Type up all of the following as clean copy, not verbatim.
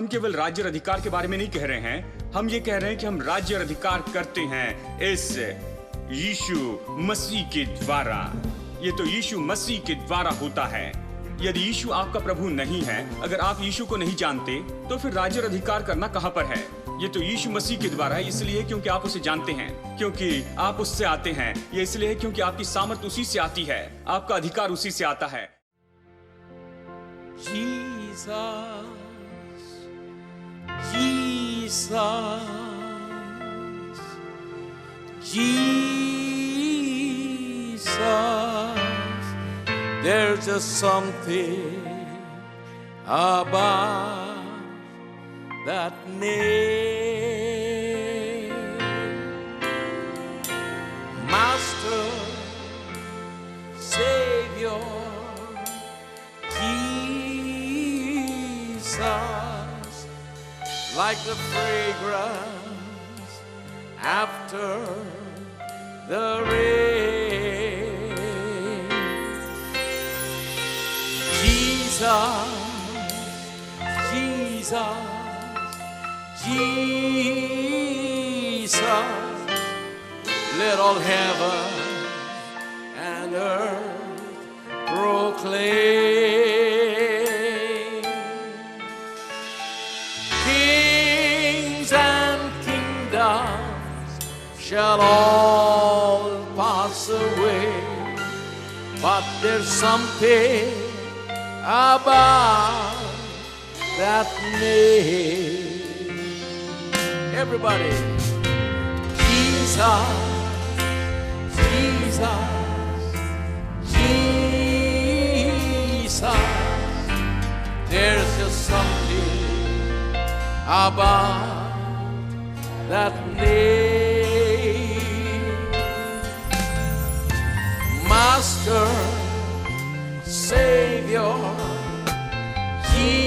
हम केवल राज्य और अधिकार के बारे में नहीं कह रहे हैं, हम ये कह रहे हैं कि हम राज्य और अधिकार करते हैं इस यीशु मसीह के द्वारा। ये तो यीशु मसीह के द्वारा होता है। यदि यीशु आपका प्रभु नहीं है, अगर आप यीशु को नहीं जानते, तो फिर राज्य और अधिकार करना कहां पर है? ये तो यीशु मसीह के द्वारा है, इसलिए क्योंकि आप उसे जानते हैं, क्योंकि आप उससे आते हैं। ये इसलिए है क्योंकि आपकी सामर्थ उसी से आती है, आपका अधिकार उसी से आता है। Jesus, Jesus, Jesus. There's just something about that name. Master, Savior, Jesus, like the fragrance after the rain. Jesus, Jesus, Jesus, let all heaven and earth proclaim. Kings and kingdoms shall all pass away, but there's something about that name. Everybody, Jesus, Jesus, Jesus. There's just something about that name. Master, Savior, Jesus,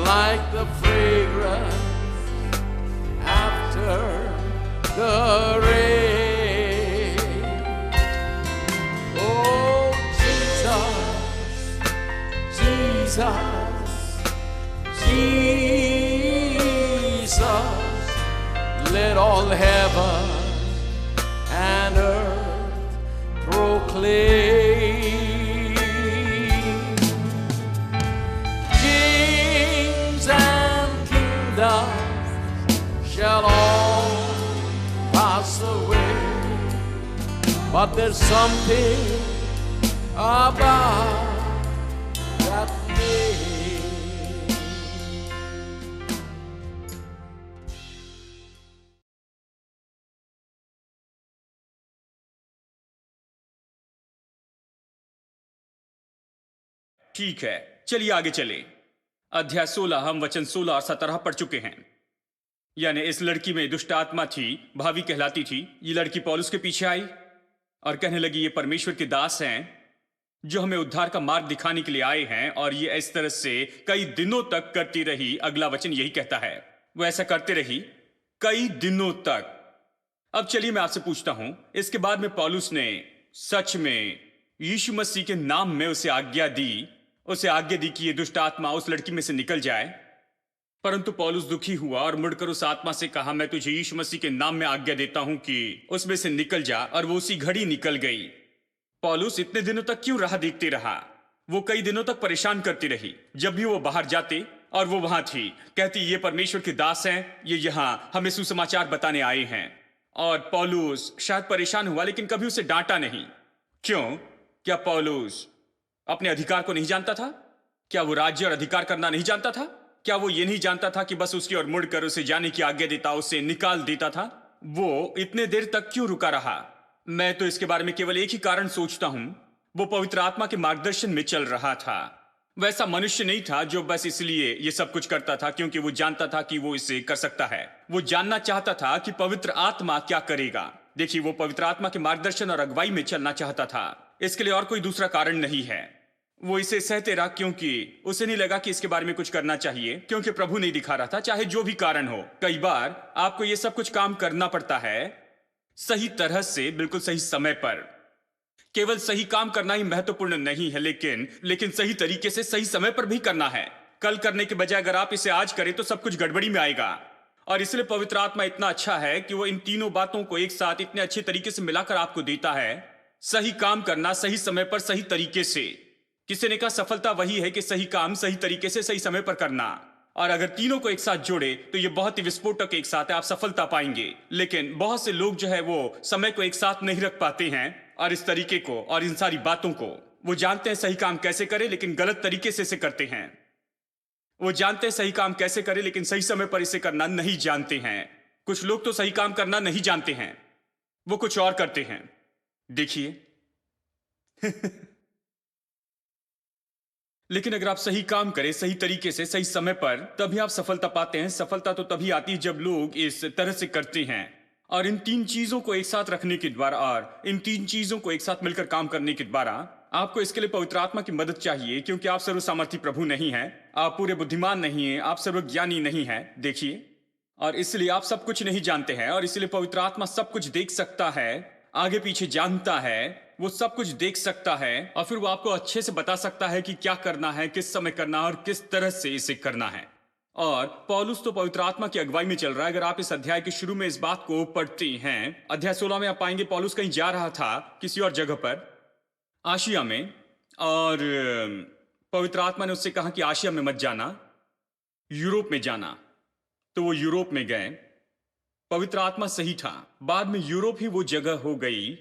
like the fragrance after the rain. Oh, Jesus, Jesus, Jesus, let all heaven and earth proclaim. Kings and kingdoms shall all pass away, but there's something about that name. ठीक है, चलिए आगे चले। अध्याय 16 हम वचन 16 और 17 पढ़ चुके हैं। यानी इस लड़की में दुष्ट आत्मा थी, भावी कहलाती थी। ये लड़की पौलुस के पीछे आई और कहने लगी, ये परमेश्वर के दास हैं जो हमें उद्धार का मार्ग दिखाने के लिए आए हैं। और ये इस तरह से कई दिनों तक करती रही। अगला वचन यही कहता है, वो ऐसा करते रही कई दिनों तक। अब चलिए मैं आपसे पूछता हूं, इसके बाद में पौलुस ने सच में यीशु मसीह के नाम में उसे आज्ञा दी कि ये दुष्ट आत्मा उस लड़की में से निकल जाए। परंतु पौलुस दुखी हुआ और मुड़कर उस आत्मा से कहा, मैं तुझे यीशु मसीह के नाम में आज्ञा देता हूं कि उसमें से निकल जा। और वो उसी घड़ी निकल गई। पौलुस इतने दिनों तक क्यों राह देखते रहा? वो कई दिनों तक परेशान करती रही। जब भी वो बाहर जाते और वो वहां थी, कहती ये परमेश्वर के दास हैं, ये यहां हमें सुसमाचार बताने आए हैं। और पौलुस शायद परेशान हुआ, लेकिन कभी उसे डांटा नहीं। क्यों? क्या पौलुस अपने अधिकार को नहीं जानता था? क्या वो राज्य और अधिकार करना नहीं जानता था? क्या वो ये नहीं जानता था कि बस उसकी ओर मुड़कर उसे जाने की आज्ञा देता, उसे निकाल देता था? वो इतने देर तक क्यों रुका रहा? मैं तो इसके बारे में केवल एक ही कारण सोचता हूं, वो पवित्र आत्मा के मार्गदर्शन में चल रहा था। वैसा मनुष्य नहीं था जो बस इसलिए ये सब कुछ करता था क्योंकि वो जानता था कि वो इसे कर सकता है। वो जानना चाहता था कि पवित्र आत्मा क्या करेगा। देखिए, वो पवित्र आत्मा के मार्गदर्शन और अगुवाई में चलना चाहता था। इसके लिए और कोई दूसरा कारण नहीं है। वो इसे सहते रहा क्योंकि उसे नहीं लगा कि इसके बारे में कुछ करना चाहिए, क्योंकि प्रभु नहीं दिखा रहा था, चाहे जो भी कारण हो। कई बार आपको ये सब कुछ काम करना पड़ता है सही तरह से, बिल्कुल सही समय पर। केवल सही काम करना ही महत्वपूर्ण नहीं है, लेकिन सही तरीके से सही समय पर भी करना है। कल करने के बजाय अगर आप इसे आज करें तो सब कुछ गड़बड़ी में आएगा। और इसलिए पवित्र आत्मा इतना अच्छा है कि वो इन तीनों बातों को एक साथ इतने अच्छे तरीके से मिलाकर आपको देता है। सही काम करना, सही समय पर, सही तरीके से। किसी ने कहा सफलता वही है कि सही काम सही तरीके से सही समय पर करना। और अगर तीनों को एक साथ जोड़े तो ये बहुत ही विस्फोटक एक साथ है, आप सफलता पाएंगे। लेकिन बहुत से लोग जो है वो समय को एक साथ नहीं रख पाते हैं, और इस तरीके को और इन सारी बातों को वो जानते हैं सही काम कैसे करें, लेकिन गलत तरीके से इसे करते हैं। वो जानते हैं सही काम कैसे करें, लेकिन सही समय पर इसे करना नहीं जानते हैं। कुछ लोग तो सही काम करना नहीं जानते हैं, वो कुछ और करते हैं। देखिए लेकिन अगर आप सही काम करें सही तरीके से सही समय पर, तभी आप सफलता पाते हैं। सफलता तो तभी आती है जब लोग इस तरह से करते हैं। और इन तीन चीजों को एक साथ रखने के द्वारा और इन तीन चीजों को एक साथ मिलकर काम करने के द्वारा आपको इसके लिए पवित्र आत्मा की मदद चाहिए, क्योंकि आप सर्वसामर्थी प्रभु नहीं हैं, आप पूरे बुद्धिमान नहीं हैं, आप सर्वज्ञानी नहीं हैं। देखिए, और इसलिए आप सब कुछ नहीं जानते हैं, और इसलिए पवित्र आत्मा सब कुछ देख सकता है, आगे पीछे जानता है, वो सब कुछ देख सकता है, और फिर वो आपको अच्छे से बता सकता है कि क्या करना है, किस समय करना है और किस तरह से इसे करना है। और पौलुस तो पवित्र आत्मा की अगुवाई में चल रहा है। अगर आप इस अध्याय के शुरू में इस बात को पढ़ते हैं, अध्याय 16 में आप पाएंगे पौलुस कहीं जा रहा था किसी और जगह पर, आशिया में, और पवित्र आत्मा ने उससे कहा कि आशिया में मत जाना, यूरोप में जाना। तो वो यूरोप में गए। पवित्र आत्मा सही था। बाद में यूरोप ही वो जगह हो गई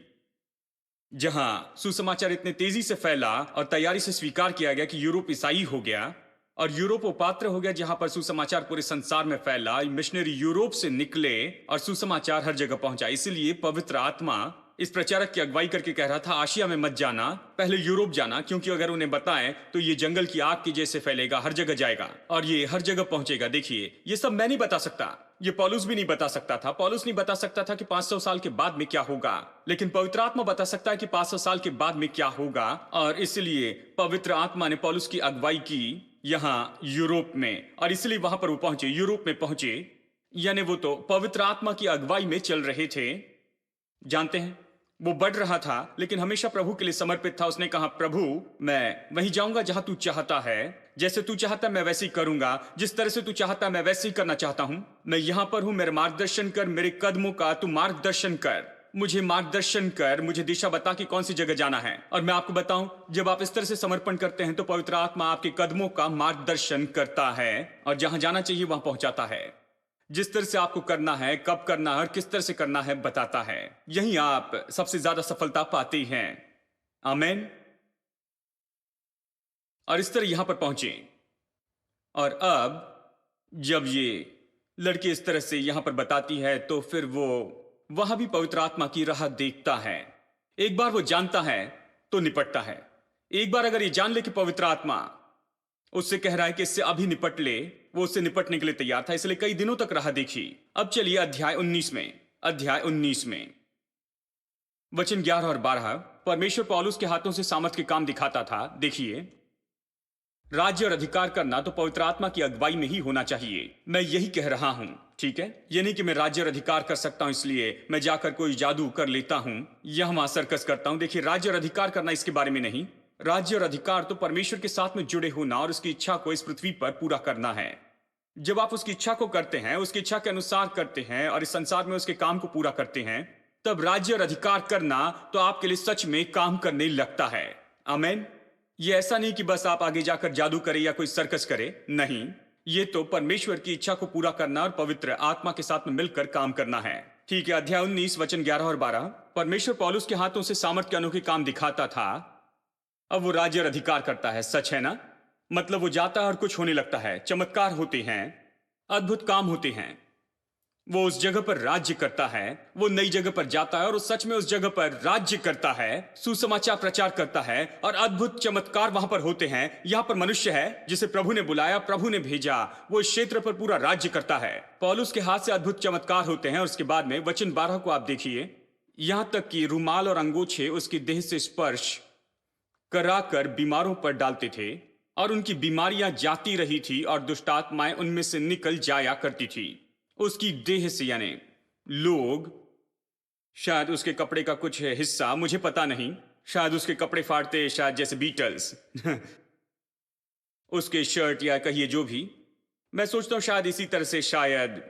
जहां सुसमाचार इतने तेजी से फैला और तैयारी से स्वीकार किया गया कि यूरोप ईसाई हो गया, और यूरोप वो पात्र हो गया जहां पर सुसमाचार पूरे संसार में फैला। मिशनरी यूरोप से निकले और सुसमाचार हर जगह पहुंचा। इसलिए पवित्र आत्मा इस प्रचारक की अगुवाई करके कह रहा था आशिया में मत जाना, पहले यूरोप जाना, क्योंकि अगर उन्हें बताएं तो ये जंगल की आग की जैसे फैलेगा, हर जगह जाएगा और ये हर जगह पहुंचेगा। देखिए, ये सब मैं नहीं बता सकता, ये पौलुस भी नहीं बता सकता था। पौलुस नहीं बता सकता था कि 500 साल के बाद में क्या होगा, लेकिन पवित्र आत्मा बता सकता है कि 500 साल के बाद में क्या होगा। और इसलिए पवित्र आत्मा ने पौलुस की अगुवाई की यहां यूरोप में, और इसलिए वहां पर वो पहुंचे, यूरोप में पहुंचे। यानी वो तो पवित्र आत्मा की अगुवाई में चल रहे थे। जानते हैं, वो बढ़ रहा था, लेकिन हमेशा प्रभु के लिए समर्पित था। उसने कहा, प्रभु मैं वहीं जाऊंगा जहां तू चाहता है, जैसे तू चाहता मैं वैसे ही करूंगा, जिस तरह से तू चाहता मैं वैसे ही करना चाहता हूं। मैं यहां पर हूं, मेरा मार्गदर्शन कर, मेरे कदमों का तू मार्गदर्शन कर, मुझे मार्गदर्शन कर, मुझे दिशा बता कि कौन सी जगह जाना है। और मैं आपको बताऊं, जब आप इस तरह से समर्पण करते हैं तो पवित्र आत्मा आपके कदमों का मार्गदर्शन करता है और जहां जाना चाहिए वहां पहुंचाता है। जिस तरह से आपको करना है, कब करना है और किस तरह से करना है बताता है। यहीं आप सबसे ज्यादा सफलता पाते हैं। आमीन। और इस तरह यहां पर पहुंचे। और अब जब ये लड़की इस तरह से यहां पर बताती है तो फिर वो वहां भी पवित्र आत्मा की राह देखता है। एक बार वो जानता है तो निपटता है। एक बार अगर ये जान ले कि पवित्र आत्मा उससे कह रहा है कि इससे अभी निपट ले, वो उससे निपटने के लिए तैयार था, इसलिए कई दिनों तक राह देखी। अब चलिए अध्याय 19 में वचन 11 और 12। परमेश्वर पौलुस के हाथों से सामर्थ के काम दिखाता था। देखिए, राज्य और अधिकार करना तो पवित्र आत्मा की अगुवाई में ही होना चाहिए। मैं यही कह रहा हूं, ठीक है? ये नहीं कि मैं राज्य और अधिकार कर सकता हूं इसलिए मैं जाकर कोई जादू कर लेता हूं या वहां सर्कस करता हूं। देखिए, राज्य और अधिकार करना इसके बारे में नहीं। राज्य और अधिकार तो परमेश्वर के साथ में जुड़े होना और उसकी इच्छा को इस पृथ्वी पर पूरा करना है। जब आप उसकी इच्छा को करते हैं, उसकी इच्छा के अनुसार करते हैं और इस संसार में उसके काम को पूरा करते हैं, तब राज्य और अधिकार करना तो आपके लिए सच में काम करने लगता है। आमीन। ये ऐसा नहीं कि बस आप आगे जाकर जादू करें या कोई सर्कस करे, नहीं। ये तो परमेश्वर की इच्छा को पूरा करना और पवित्र आत्मा के साथ में मिलकर काम करना है। ठीक है, अध्याय 19 वचन 11 और 12। परमेश्वर पौलुस के हाथों से सामर्थ के अनोखे काम दिखाता था। अब वो राज्य और अधिकार करता है, सच है ना? मतलब वो जाता है और कुछ होने लगता है, चमत्कार होते हैं, अद्भुत काम होते हैं। वो उस जगह पर राज्य करता है, वो नई जगह पर जाता है और उस सच में उस जगह पर राज्य करता है, सुसमाचार प्रचार करता है और अद्भुत चमत्कार वहां पर होते हैं। यहां पर मनुष्य है जिसे प्रभु ने बुलाया, प्रभु ने भेजा, वो इस क्षेत्र पर पूरा राज्य करता है। पौलुस के हाथ से अद्भुत चमत्कार होते हैं। और उसके बाद में वचन 12 को आप देखिए, यहां तक कि रुमाल और अंगोछे उसकी देह से स्पर्श कराकर बीमारों पर डालते थे और उनकी बीमारियां जाती रही थी और दुष्ट आत्माएं उनमें से निकल जाया करती थी। उसकी देह से, यानी लोग, शायद उसके कपड़े का कुछ हिस्सा, मुझे पता नहीं, शायद उसके कपड़े फाड़ते, शायद जैसे बीटल्स। उसके शर्ट या कहिए जो भी। मैं सोचता हूं शायद इसी तरह से शायद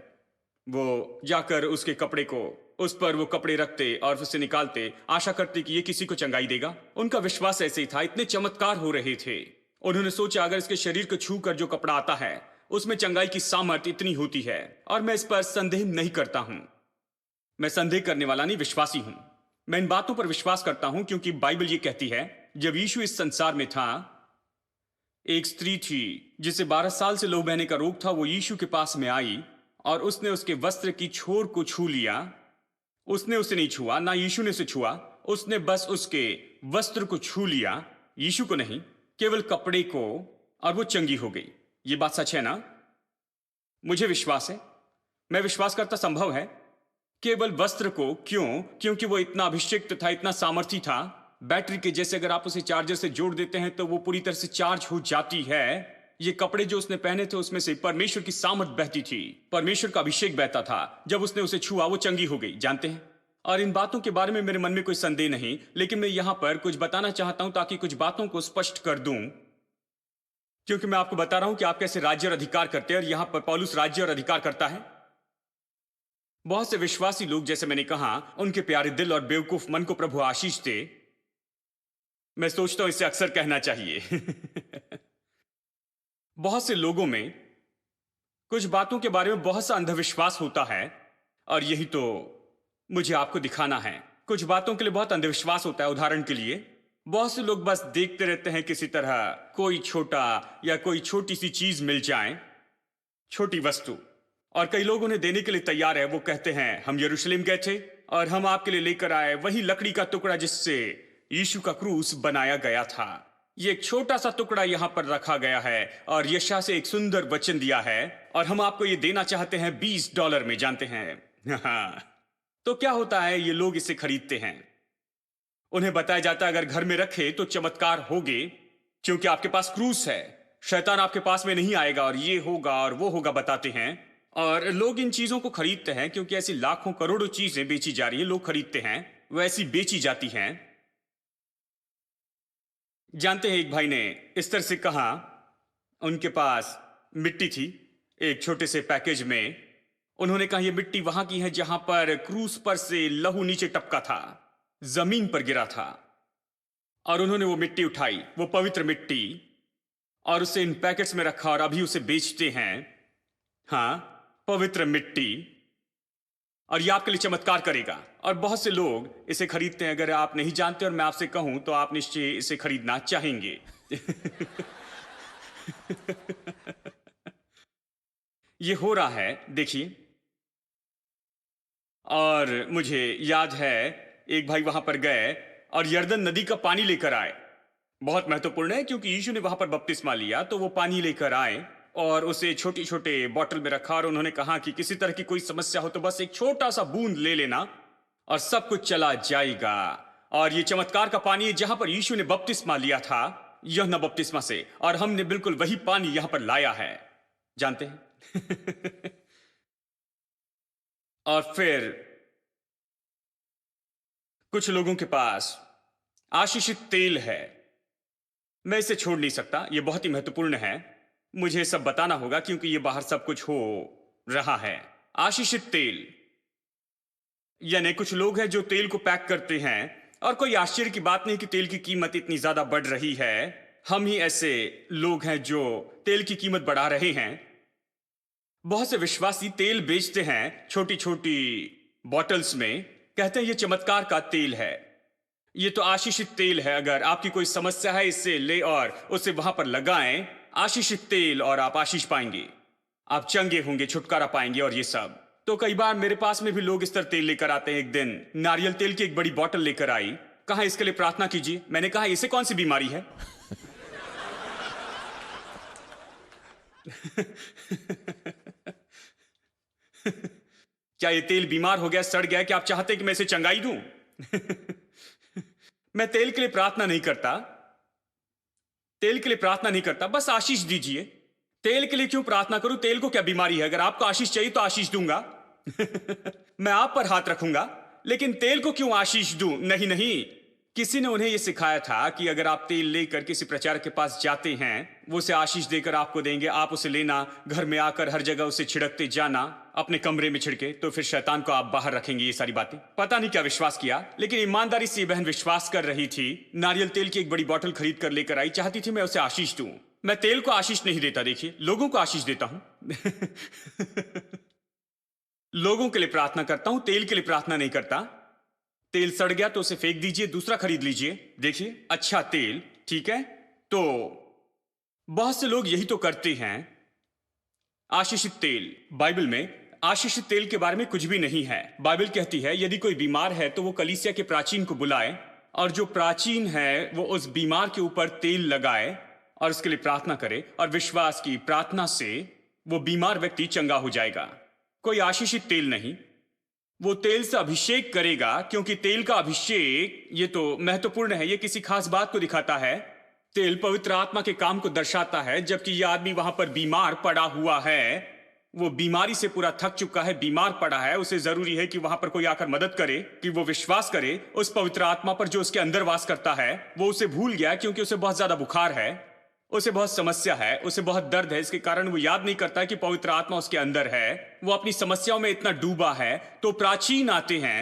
वो जाकर उसके कपड़े को, उस पर वो कपड़े रखते और उसे निकालते, आशा करते कि ये किसी को चंगाई देगा। उनका विश्वास ऐसे ही था, इतने चमत्कार हो रहे थे। उन्होंने सोचा अगर इसके शरीर को छू कर जो कपड़ा आता है उसमें चंगाई की सामर्थ्य इतनी होती है। और मैं इस पर संदेह नहीं करता हूं। मैं संदेह करने वाला नहीं, विश्वासी हूं। मैं इन बातों पर विश्वास करता हूं क्योंकि बाइबल ये कहती है जब यीशु इस संसार में था, एक स्त्री थी जिसे 12 साल से लहू बहने का रोग था। वो यीशु के पास में आई और उसने उसके वस्त्र की छोर को छू लिया। उसने उसे नहीं छुआ, ना यीशु ने उसे छुआ। उसने बस उसके वस्त्र को छू लिया, यीशु को नहीं, केवल कपड़े को, और वो चंगी हो गई। ये बात सच है ना? मुझे विश्वास है, मैं विश्वास करता संभव है। केवल वस्त्र को। क्यों? क्योंकि वो इतना अभिषिक्त था, इतना सामर्थी था। बैटरी के जैसे अगर आप उसे चार्जर से जोड़ देते हैं तो वो पूरी तरह से चार्ज हो जाती है। ये कपड़े जो उसने पहने थे उसमें से परमेश्वर की सामर्थ बहती थी, परमेश्वर का अभिषेक बहता था। जब उसने उसे छुआ वो चंगी हो गई, जानते हैं। और इन बातों के बारे में मेरे मन में कोई संदेह नहीं, लेकिन मैं यहां पर कुछ बताना चाहता हूं ताकि कुछ बातों को स्पष्ट कर दूं। क्योंकि मैं आपको बता रहा हूं कि आप कैसे राज्य और अधिकार करते हैं, और यहां पर पौलुस राज्य और अधिकार करता है। बहुत से विश्वासी लोग, जैसे मैंने कहा, उनके प्यारे दिल और बेवकूफ मन को प्रभु आशीष दे। मैं सोचता हूं इसे अक्सर कहना चाहिए। बहुत से लोगों में कुछ बातों के बारे में बहुत सा अंधविश्वास होता है, और यही तो मुझे आपको दिखाना है। कुछ बातों के लिए बहुत अंधविश्वास होता है। उदाहरण के लिए, बहुत से लोग बस देखते रहते हैं किसी तरह कोई छोटा या कोई छोटी सी चीज मिल जाए, छोटी वस्तु, और कई लोग उन्हें देने के लिए तैयार है। वो कहते हैं हम यरूशलेम गए थे और हम आपके लिए लेकर आए वही लकड़ी का टुकड़ा जिससे यीशु का क्रूस बनाया गया था। ये एक छोटा सा टुकड़ा यहां पर रखा गया है और यशायाह से एक सुंदर वचन दिया है, और हम आपको ये देना चाहते हैं $20 में, जानते हैं। तो क्या होता है, ये लोग इसे खरीदते हैं। उन्हें बताया जाता है अगर घर में रखे तो चमत्कार होगे, क्योंकि आपके पास क्रूस है, शैतान आपके पास में नहीं आएगा, और ये होगा और वो होगा, बताते हैं। और लोग इन चीजों को खरीदते हैं क्योंकि ऐसी लाखों करोड़ों चीजें बेची जा रही हैं, लोग खरीदते हैं, वो ऐसी बेची जाती हैं। जानते हैं, एक भाई ने इस तरह से कहा, उनके पास मिट्टी थी एक छोटे से पैकेज में। उन्होंने कहा यह मिट्टी वहां की है जहां पर क्रूस पर से लहू नीचे टपका था, जमीन पर गिरा था। और उन्होंने वो मिट्टी उठाई, वो पवित्र मिट्टी, और उसे इन पैकेट्स में रखा और अभी उसे बेचते हैं। हाँ, पवित्र मिट्टी, और ये आपके लिए चमत्कार करेगा। और बहुत से लोग इसे खरीदते हैं। अगर आप नहीं जानते और मैं आपसे कहूं तो आप निश्चय इसे खरीदना चाहेंगे। ये हो रहा है, देखिए। और मुझे याद है एक भाई वहां पर गए और यर्दन नदी का पानी लेकर आए। बहुत महत्वपूर्ण है क्योंकि यीशु ने वहां पर बपतिस्मा लिया, तो वो पानी लेकर आए और उसे छोटे छोटे बॉटल में रखा, और उन्होंने कहा कि किसी तरह की कोई समस्या हो तो बस एक छोटा सा बूंद ले लेना और सब कुछ चला जाएगा। और ये चमत्कार का पानी है जहां पर यीशु ने बपतिस्मा लिया था, यूहन्ना बपतिस्मा से, और हमने बिल्कुल वही पानी यहां पर लाया है, जानते हैं। और फिर कुछ लोगों के पास आशीषित तेल है। मैं इसे छोड़ नहीं सकता, यह बहुत ही महत्वपूर्ण है। मुझे सब बताना होगा क्योंकि ये बाहर सब कुछ हो रहा है। आशीषित तेल, यानी कुछ लोग हैं जो तेल को पैक करते हैं, और कोई आश्चर्य की बात नहीं कि तेल की कीमत इतनी ज्यादा बढ़ रही है। हम ही ऐसे लोग हैं जो तेल की कीमत बढ़ा रहे हैं। बहुत से विश्वासी तेल बेचते हैं छोटी छोटी बॉटल्स में, कहते हैं ये चमत्कार का तेल है, ये तो आशीषित तेल है। अगर आपकी कोई समस्या है इससे ले और उसे वहां पर लगाएं, आशीषित तेल, और आप आशीष पाएंगे, आप चंगे होंगे, छुटकारा पाएंगे, और ये सब। तो कई बार मेरे पास में भी लोग इस तरह तेल लेकर आते हैं। एक दिन नारियल तेल की एक बड़ी बोतल लेकर आई, कहा इसके लिए प्रार्थना कीजिए। मैंने कहा इसे कौन सी बीमारी है? क्या ये तेल बीमार हो गया, सड़ गया, कि आप चाहते कि मैं इसे चंगाई दूं? मैं तेल के लिए प्रार्थना नहीं करता, तेल के लिए प्रार्थना नहीं करता, बस आशीष दीजिए। तेल के लिए क्यों प्रार्थना करूं? तेल को क्या बीमारी है? अगर आपको आशीष चाहिए तो आशीष दूंगा। मैं आप पर हाथ रखूंगा, लेकिन तेल को क्यों आशीष दूं? नहीं नहीं, किसी ने उन्हें यह सिखाया था कि अगर आप तेल लेकर किसी प्रचारक के पास जाते हैं, वो उसे आशीष देकर आपको देंगे, आप उसे लेना, घर में आकर हर जगह उसे छिड़कते जाना, अपने कमरे में छिड़के, तो फिर शैतान को आप बाहर रखेंगे। ये सारी बातें पता नहीं क्या विश्वास किया, लेकिन ईमानदारी से ये बहन विश्वास कर रही थी। नारियल तेल की एक बड़ी बोतल खरीद कर लेकर आई, चाहती थी मैं उसे आशीष दूं। मैं तेल को आशीष नहीं देता, देखिए, लोगों को आशीष देता हूं। लोगों के लिए प्रार्थना करता हूं, तेल के लिए प्रार्थना नहीं करता। तेल सड़ गया तो उसे फेंक दीजिए, दूसरा खरीद लीजिए। देखिए, अच्छा तेल, ठीक है। तो बहुत से लोग यही तो करते हैं। आशीषित तेल, बाइबल में आशीषित तेल के बारे में कुछ भी नहीं है। बाइबल कहती है यदि कोई बीमार है तो वो कलीसिया के प्राचीन को बुलाए, और जो प्राचीन है वो उस बीमार के ऊपर तेल लगाए और उसके लिए प्रार्थना करे, और विश्वास की प्रार्थना से वो बीमार व्यक्ति चंगा हो जाएगा। कोई आशीषित तेल नहीं, वो तेल से अभिषेक करेगा, क्योंकि तेल का अभिषेक ये तो महत्वपूर्ण है, ये किसी खास बात को दिखाता है। तेल पवित्र आत्मा के काम को दर्शाता है। जबकि ये आदमी वहां पर बीमार पड़ा हुआ है, वो बीमारी से पूरा थक चुका है, बीमार पड़ा है, उसे जरूरी है कि वहां पर कोई आकर मदद करे, कि वो विश्वास करे उस पवित्र आत्मा पर जो उसके अंदर वास करता है। वो उसे भूल गया क्योंकि उसे बहुत ज्यादा बुखार है, उसे बहुत समस्या है, उसे बहुत दर्द है। इसके कारण वो याद नहीं करता कि पवित्र आत्मा उसके अंदर है। वो अपनी समस्याओं में इतना डूबा है। तो प्राचीन आते हैं,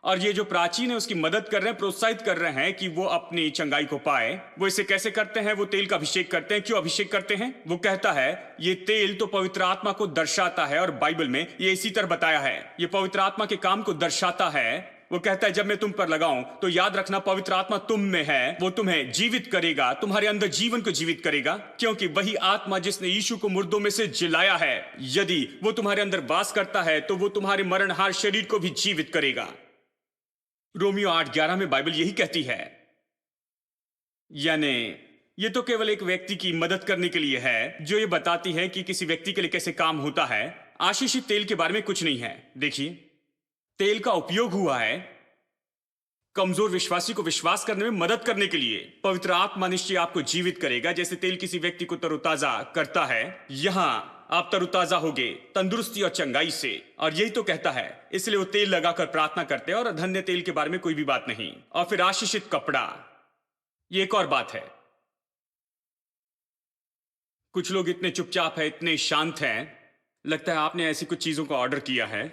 और ये जो प्राचीन है उसकी मदद कर रहे हैं, प्रोत्साहित कर रहे हैं कि वो अपनी चंगाई को पाए। वो इसे कैसे करते हैं? वो तेल का अभिषेक करते हैं। क्यों अभिषेक करते हैं? वो कहता है ये तेल तो पवित्र आत्मा को दर्शाता है, और बाइबल में ये इसी तरह बताया है, ये पवित्र आत्मा के काम को दर्शाता है। वो कहता है जब मैं तुम पर लगाऊं तो याद रखना पवित्र आत्मा तुम में है, वो तुम्हें जीवित करेगा, तुम्हारे अंदर जीवन को जीवित करेगा, क्योंकि वही आत्मा जिसने यीशु को मुर्दों में से जिलाया है, यदि वो तुम्हारे अंदर वास करता है तो वो तुम्हारे मरणहार शरीर को भी जीवित करेगा। रोमियो 8:11 में बाइबल यही कहती है। यानी ये तो केवल एक व्यक्ति की मदद करने के लिए है, जो ये बताती है कि किसी व्यक्ति के लिए कैसे काम होता है। आशीषित तेल के बारे में कुछ नहीं है। देखिए, तेल का उपयोग हुआ है कमजोर विश्वासी को विश्वास करने में मदद करने के लिए। पवित्र आत्मा निश्चय आपको जीवित करेगा, जैसे तेल किसी व्यक्ति को तरोताजा करता है। यहां आप तरोताजा होगे तंदुरुस्ती और चंगाई से, और यही तो कहता है। इसलिए वो तेल लगाकर प्रार्थना करते हैं, और धन्य तेल के बारे में कोई भी बात नहीं। और फिर आशीषित कपड़ा, ये एक और बात है। कुछ लोग इतने चुपचाप है, इतने शांत हैं, लगता है आपने ऐसी कुछ चीजों को ऑर्डर किया है।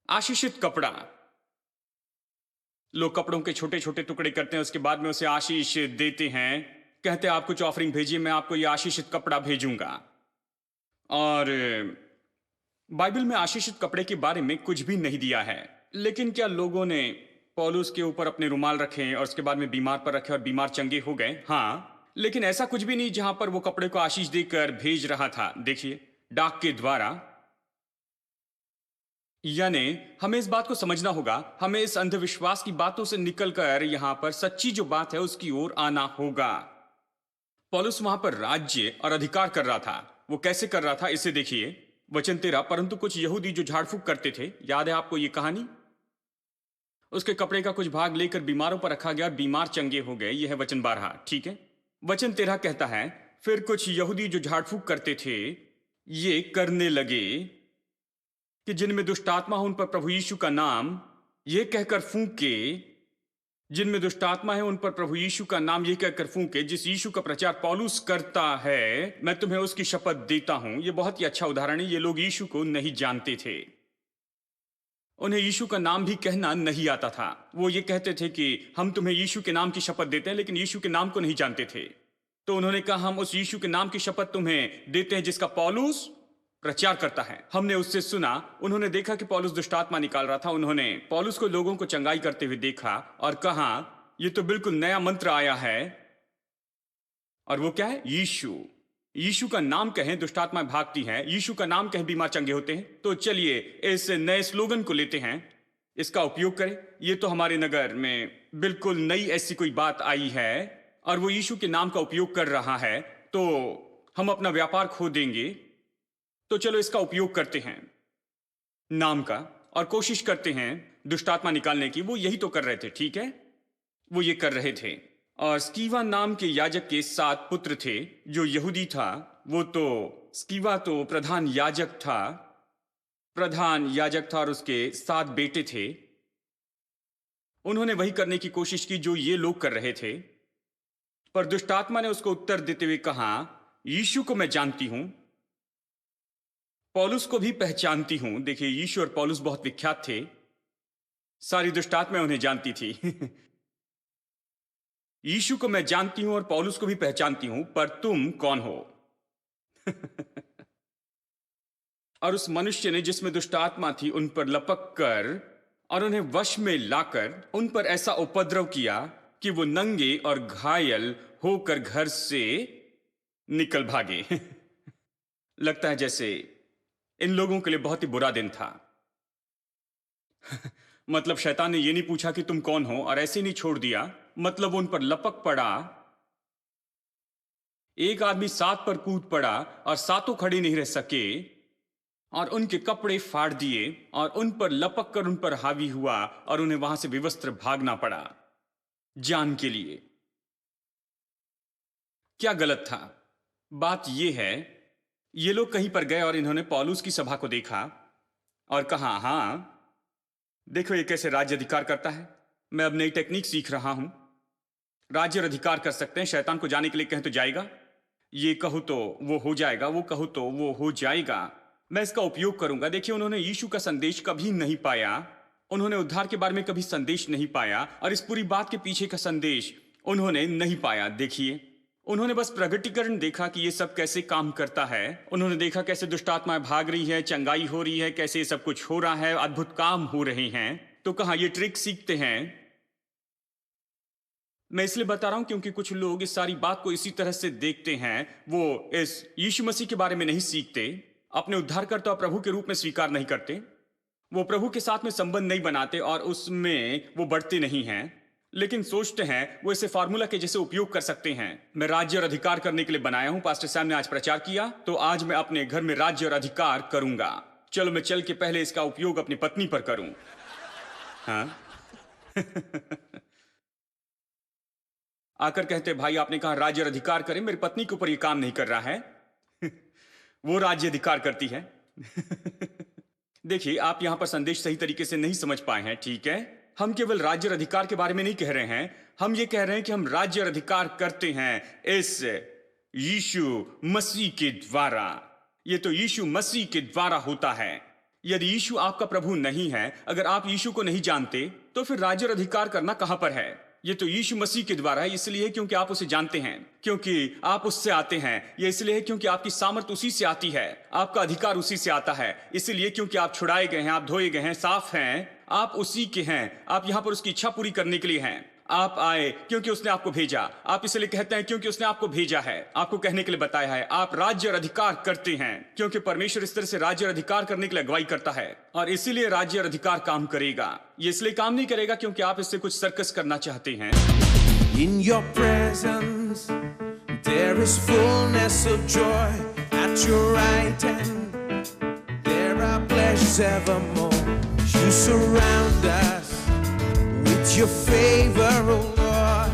आशीषित कपड़ा, लोग कपड़ों के छोटे छोटे टुकड़े करते हैं, उसके बाद में उसे आशीष देते हैं, कहते हैं आप कुछ ऑफरिंग भेजिए, मैं आपको यह आशीषित कपड़ा भेजूंगा। और बाइबल में आशीषित कपड़े के बारे में कुछ भी नहीं दिया है। लेकिन क्या लोगों ने पौलुस के ऊपर अपने रुमाल रखे और उसके बाद में बीमार पर रखे और बीमार चंगे हो गए? हाँ, लेकिन ऐसा कुछ भी नहीं जहां पर वो कपड़े को आशीष देकर भेज रहा था। देखिए, डाक के द्वारा। यानी हमें इस बात को समझना होगा, हमें इस अंधविश्वास की बातों से निकलकर यहां पर सच्ची जो बात है उसकी ओर आना होगा। पौलुस वहां पर राज्य और अधिकार कर रहा था। वो कैसे कर रहा था, इसे देखिए, वचन 13। परंतु कुछ यहूदी जो झाड़ फूक करते थे, याद है आपको ये कहानी? उसके कपड़े का कुछ भाग लेकर बीमारों पर रखा गया, बीमार चंगे हो गए। यह है वचन 12, ठीक है। वचन 13 कहता है, फिर कुछ यहूदी जो झाड़ फूक करते थे ये करने लगे कि जिनमें दुष्ट आत्मा हो उन पर प्रभु यीशु का नाम ये कहकर फूंके, जिनमें दुष्ट आत्मा है उन पर प्रभु यीशु का नाम ये कहकर फूंके, जिस यीशु का प्रचार पौलुस करता है, मैं तुम्हें उसकी शपथ देता हूं। ये बहुत ही अच्छा उदाहरण है। ये लोग यीशु को नहीं जानते थे, उन्हें यीशु का नाम भी कहना नहीं आता था। वो ये कहते थे कि हम तुम्हें यीशु के नाम की शपथ देते हैं, लेकिन यीशु के नाम को नहीं जानते थे। तो उन्होंने कहा हम उस यीशु के नाम की शपथ तुम्हें देते हैं जिसका पौलुस प्रचार करता है। हमने उससे सुना। उन्होंने देखा कि पौलुस दुष्ट आत्मा निकाल रहा था। उन्होंने पौलुस को लोगों को चंगाई करते हुए देखा और कहा यह तो बिल्कुल नया मंत्र आया है। और वो क्या है? यीशु। यीशु का नाम कहें दुष्ट आत्मा भागती हैं, यीशु का नाम कहें बीमार चंगे होते हैं। तो चलिए इस नए स्लोगन को लेते हैं, इसका उपयोग करें। ये तो हमारे नगर में बिल्कुल नई ऐसी कोई बात आई है और वो यीशु के नाम का उपयोग कर रहा है, तो हम अपना व्यापार खो देंगे। तो चलो इसका उपयोग करते हैं नाम का, और कोशिश करते हैं दुष्ट आत्मा निकालने की। वो यही तो कर रहे थे, ठीक है, वो ये कर रहे थे। और स्कीवा नाम के याजक के 7 पुत्र थे। जो यहूदी था वो तो, स्कीवा तो प्रधान याजक था और उसके 7 बेटे थे। उन्होंने वही करने की कोशिश की जो ये लोग कर रहे थे, पर दुष्ट आत्मा ने उसको उत्तर देते हुए कहा, यीशु को मैं जानती हूं, पौलुस को भी पहचानती हूं। देखिए, यीशु और पौलुस बहुत विख्यात थे, सारी दुष्ट आत्माएं उन्हें जानती थी। यीशु को मैं जानती हूं और पौलुस को भी पहचानती हूं, पर तुम कौन हो? और उस मनुष्य ने जिसमें दुष्ट आत्मा थी उन पर लपक कर और उन्हें वश में लाकर उन पर ऐसा उपद्रव किया कि वो नंगे और घायल होकर घर से निकल भागे। लगता है जैसे इन लोगों के लिए बहुत ही बुरा दिन था। मतलब शैतान ने ये नहीं पूछा कि तुम कौन हो और ऐसे नहीं छोड़ दिया, मतलब उन पर लपक पड़ा। एक आदमी 7 पर कूद पड़ा और 7 खड़े नहीं रह सके और उनके कपड़े फाड़ दिए और उन पर लपक कर उन पर हावी हुआ और उन्हें वहां से विवस्त्र भागना पड़ा जान के लिए। क्या गलत था? बात यह है, ये लोग कहीं पर गए और इन्होंने पौलुस की सभा को देखा और कहा, हां देखो ये कैसे राज्य अधिकार करता है, मैं अब नई टेक्निक सीख रहा हूं, राज्य और अधिकार कर सकते हैं। शैतान को जाने के लिए कहें तो जाएगा, ये कहो तो वो हो जाएगा, वो कहो तो वो हो जाएगा, मैं इसका उपयोग करूंगा। देखिए, उन्होंने यीशु का संदेश कभी नहीं पाया, उन्होंने उद्धार के बारे में कभी संदेश नहीं पाया और इस पूरी बात के पीछे का संदेश उन्होंने नहीं पाया। देखिए, उन्होंने बस प्रगटीकरण देखा कि ये सब कैसे काम करता है। उन्होंने देखा कैसे दुष्ट आत्माएं भाग रही है, चंगाई हो रही है, कैसे ये सब कुछ हो रहा है, अद्भुत काम हो रहे हैं। तो कहा ये ट्रिक सीखते हैं। मैं इसलिए बता रहा हूं क्योंकि कुछ लोग इस सारी बात को इसी तरह से देखते हैं, वो इस यीशु मसीह के बारे में नहीं सीखते, अपने उद्धारकर्ता और प्रभु के रूप में स्वीकार नहीं करते, वो प्रभु के साथ में संबंध नहीं बनाते और उसमें वो बढ़ते नहीं हैं, लेकिन सोचते हैं वो इसे फार्मूला के जैसे उपयोग कर सकते हैं। मैं राज्य और अधिकार करने के लिए बनाया हूं, पास्टर सैम ने आज प्रचार किया, तो आज मैं अपने घर में राज्य और अधिकार करूंगा। चलो मैं चल के पहले इसका उपयोग अपनी पत्नी पर करूं। हाँ। आकर कहते, भाई आपने कहा राज्य और अधिकार करें, मेरी पत्नी के ऊपर ये काम नहीं कर रहा है। वो राज्य अधिकार करती है। देखिए, आप यहां पर संदेश सही तरीके से नहीं समझ पाए हैं, ठीक है? हम केवल राज्य और अधिकार के बारे में नहीं कह रहे हैं, हम ये कह रहे हैं कि हम राज्य और अधिकार करते हैं इस यीशु मसीह के द्वारा। ये तो यीशु मसीह के द्वारा होता है। यदि यीशु आपका प्रभु नहीं है, अगर आप यीशु को नहीं जानते, तो फिर राज्य और अधिकार करना कहां पर है? ये तो यीशु मसीह के द्वारा है, इसलिए क्योंकि आप उसे जानते हैं, क्योंकि आप उससे आते हैं। ये इसलिए है क्योंकि आपकी सामर्थ उसी से आती है, आपका अधिकार उसी से आता है। इसलिए क्योंकि आप छुड़ाए गए हैं, आप धोए गए हैं, साफ हैं, आप उसी के हैं। आप यहां पर उसकी इच्छा पूरी करने के लिए हैं। आप आए क्योंकि उसने आपको भेजा। आप इसलिए कहते हैं क्योंकि उसने आपको भेजा है, आपको कहने के लिए बताया है। आप राज्य और अधिकार करते हैं क्योंकि परमेश्वर इस तरह से राज्य और अधिकार करने के लिए अगुवाई करता है, और इसीलिए राज्य और अधिकार काम करेगा। ये इसलिए काम नहीं करेगा क्योंकि आप इससे कुछ सर्कस करना चाहते हैं। In your presence there is fullness of joy, at your right hand there are pleasures evermore. You surround us with your favor, oh Lord.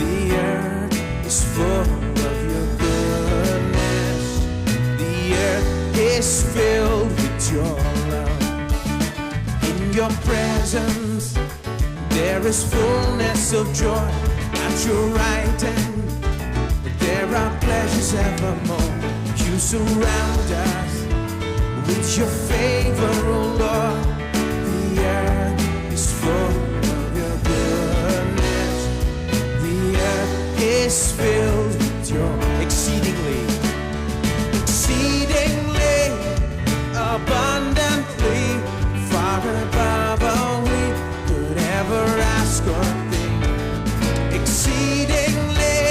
The earth is full of your goodness. The earth is filled with your love. In your presence there is fullness of joy. At your right hand there are pleasures evermore. You surround us with your favor, oh Lord. The earth is full of your goodness. The earth is filled with your exceedingly abundantly, far above all we could ever ask or think. Exceedingly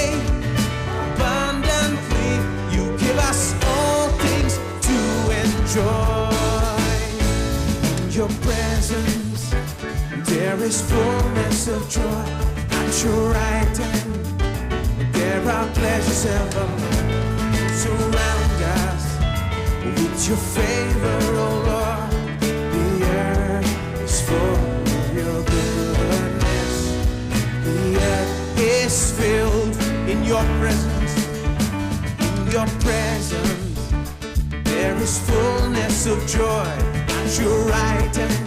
abundantly, you give us all things to enjoy. In your presence there is fullness of joy. At your right hand there are pleasures evermore. Surround us with your favor, oh Lord. The earth is full of your goodness. The earth is filled in your presence. In your presence there is fullness of joy. At your right hand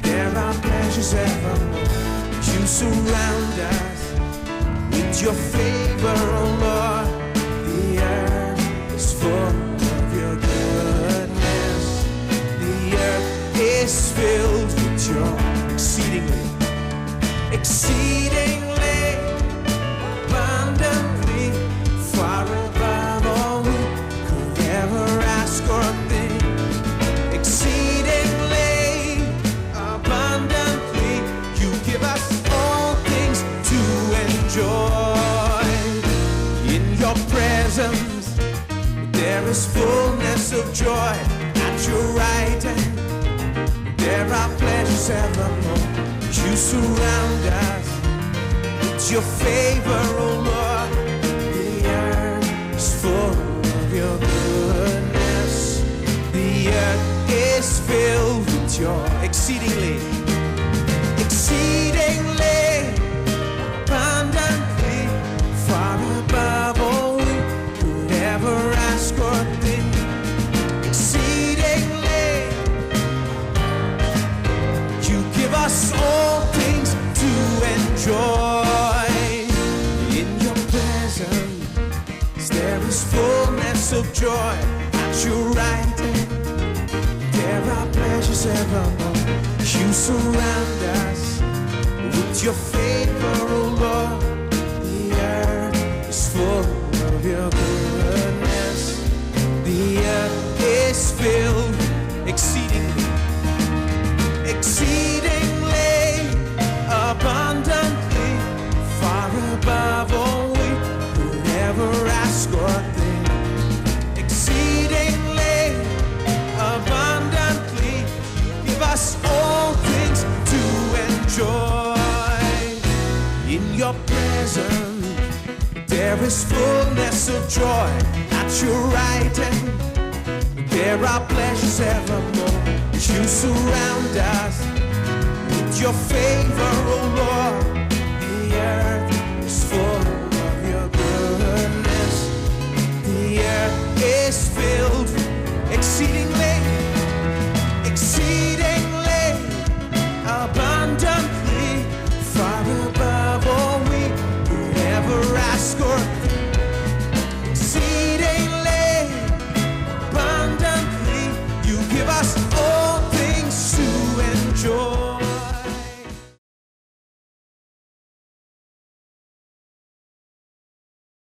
there are pleasures evermore. surround us with your favor, oh Lord. The earth is full of your goodness. The earth is filled with your exceedingly abundantly, far above all we could ever ask or think. Exceedingly abundantly, you give us all things to enjoy. In your presence there is fullness of joy. At your right hand there are pleasures evermore. You surround us with your favor, oh Lord. The earth is full of your goodness. The earth is filled with your exceedingly abundantly, far above all we could ever ask or think. Exceedingly, you give us all things to enjoy. In your presence there is fullness of joy. At your right hand there are pleasures evermore. You surround us with your favor, oh Lord. The earth is full of your goodness. The earth is filled exceedingly abundantly, far above all we could ever ask or think. Exceedingly abundantly, give us all things to enjoy. In your presence there is fullness of joy. At your right hand there are pleasures evermore. You surround us with your favor, oh Lord. The earth is full of your goodness. The earth is filled exceedingly abundantly, far above all we could ever ask or think. Exceedingly abundantly, you give us all things to enjoy.